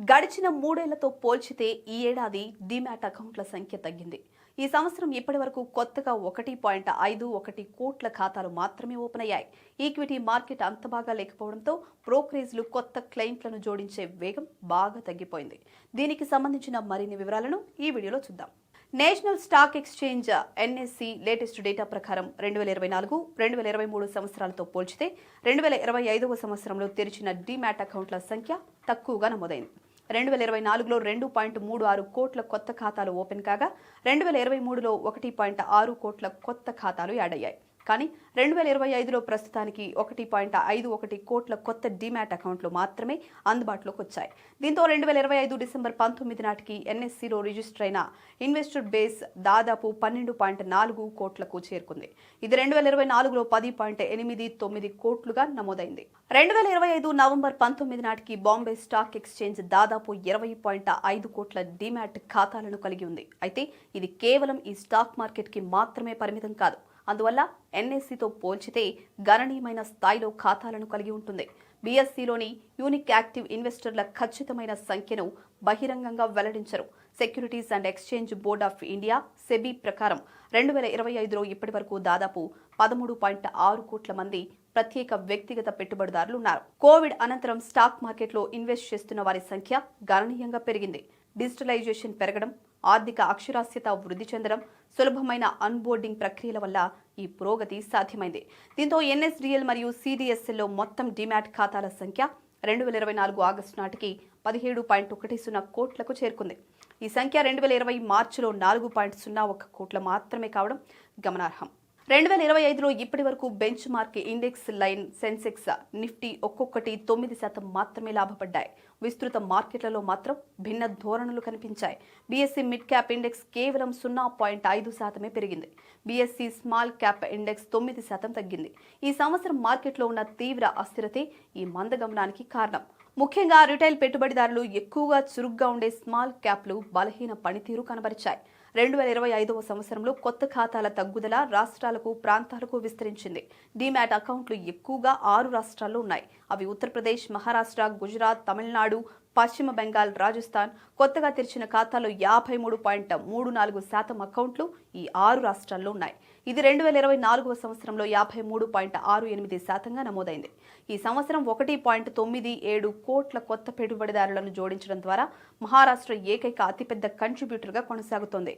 గడిచిన మూడేళ్లతో పోల్చితే ఈ ఏడాది డీమ్యాట్ అకౌంట్ల సంఖ్య తగ్గింది. ఈ సంవత్సరం ఇప్పటివరకు కొత్తగా 1.51 కోట్ల ఖాతాలు మాత్రమే ఓపెన్ అయ్యాయి. ఈక్విటీ మార్కెట్ అంత బాగా లేకపోవడంతో బ్రోకరేజ్లు కొత్త క్లయింట్లను జోడించే వేగం బాగా తగ్గిపోయింది. దీనికి సంబంధించిన మరిన్ని వివరాలను ఈ వీడియోలో చూద్దాం. National Stock Exchange NSC latest data ప్రకారం 2024-2023 సంవత్సరాలతో పోల్చితే 2025వ సంవత్సరంలో తెరిచిన డీమ్యాట్ అకౌంట్ల సంఖ్య తక్కువగా నమోదైంది. 2024లో 2.36 కోట్ల కొత్త ఖాతాలు ఓపెన్ కాగా 2023లో 1.6 కోట్ల కొత్త ఖాతాలు యాడ్ అయ్యాయి. కానీ 2025లో ప్రస్తుతానికి 1.51 కోట్ల కొత్త డీమ్యాట్ అకౌంట్లు మాత్రమే అందుబాటులోకి వచ్చాయి. దీంతో 2025 డిసెంబర్ 19 నాటికి ఎన్ఎస్సిలో రిజిస్టర్ అయిన ఇన్వెస్టర్ బేస్ దాదాపు 12.4 కోట్లకు చేరుకుంది. ఇది 2024లో 10.89 కోట్లుగా నమోదైంది. 2025 నవంబర్ 19 నాటికి బాంబే స్టాక్ ఎక్స్చేంజ్ దాదాపు 20.5 కోట్ల డీమ్యాట్ ఖాతాలను కలిగి ఉంది. అయితే ఇది కేవలం ఈ స్టాక్ మార్కెట్ కి మాత్రమే పరిమితం కాదు. అందువల్ల ఎన్ఎస్సితో పోల్చితే గణనీయమైన స్థాయిలో ఖాతాలను కలిగి ఉంటుంది. బీఎస్సీలోని యూనిక్ యాక్టివ్ ఇన్వెస్టర్ల ఖచ్చితమైన సంఖ్యను బహిరంగంగా వెల్లడించరు. Securities and exchange board of India SEBI ప్రకారం 2025లో ఇప్పటి వరకు దాదాపు 13.6 కోట్ల మంది ప్రత్యేక వ్యక్తిగత పెట్టుబడిదారులు ఉన్నారు. కోవిడ్ అనంతరం స్టాక్ మార్కెట్లో ఇన్వెస్ట్ చేస్తున్న వారి సంఖ్య గణనీయంగా పెరిగింది. డిజిటలైజేషన్ పెరగడం, ఆర్థిక అక్షరాస్యత వృద్ధి చెందడం, సులభమైన అన్బోర్డింగ్ ప్రక్రియల వల్ల ఈ పురోగతి సాధ్యమైంది. దీంతో ఎన్ఎస్డిఎల్ మరియు సిడిఎస్ఎల్లో మొత్తం డీమ్యాట్ ఖాతాల సంఖ్య 2024 ఆగస్టు నాటికి 17.10 కోట్లకు చేరుకుంది. ఈ సంఖ్య 2020 మార్చిలో 4.01 కోట్ల మాత్రమే కావడం గమనార్హం. 2025లో ఇప్పటి వరకు bench mark index line Sensex Nifty ఒక్కొక్కటి 9% మాత్రమే లాభపడ్డాయి. విస్తృత మార్కెట్లలో మాత్రం భిన్న ధోరణులు కనిపించాయి. బీఎస్సీ మిడ్ క్యాప్ ఇండెక్స్ కేవలం 0.5% పెరిగింది. బీఎస్సీ స్మాల్ క్యాప్ ఇండెక్స్ 9% తగ్గింది. ఈ సంవత్సరం మార్కెట్లో ఉన్న తీవ్ర అస్థిరతే ఈ మందగమనానికి కారణం. ముఖ్యంగా రిటైల్ పెట్టుబడిదారులు ఎక్కువగా చురుగ్గా ఉండే స్మాల్ క్యాప్లు బలహీన పనితీరు కనబరిచాయి. 2025వ సంవత్సరంలో కొత్త ఖాతాల తగ్గుదల రాష్ట్రాలకు, ప్రాంతాలకు విస్తరించింది. డీమ్యాట్ అకౌంట్లు ఎక్కువగా 6 రాష్ట్రాల్లో ఉన్నాయి. అవి ఉత్తరప్రదేశ్, మహారాష్ట్ర, గుజరాత్, తమిళనాడు, పశ్చిమ బెంగాల్, రాజస్థాన్. కొత్తగా తెరిచిన ఖాతాలో 53.34% అకౌంట్లు ఈ 6 రాష్ట్రాల్లో ఉన్నాయి. ఇది 2024వ సంవత్సరంలో 53.68%గా నమోదైంది. ఈ సంవత్సరం 1.97 కోట్ల కొత్త పెట్టుబడిదారులను జోడించడం ద్వారా మహారాష్ట్ర ఏకైక అతిపెద్ద కంట్రిబ్యూటర్గా కొనసాగుతోంది.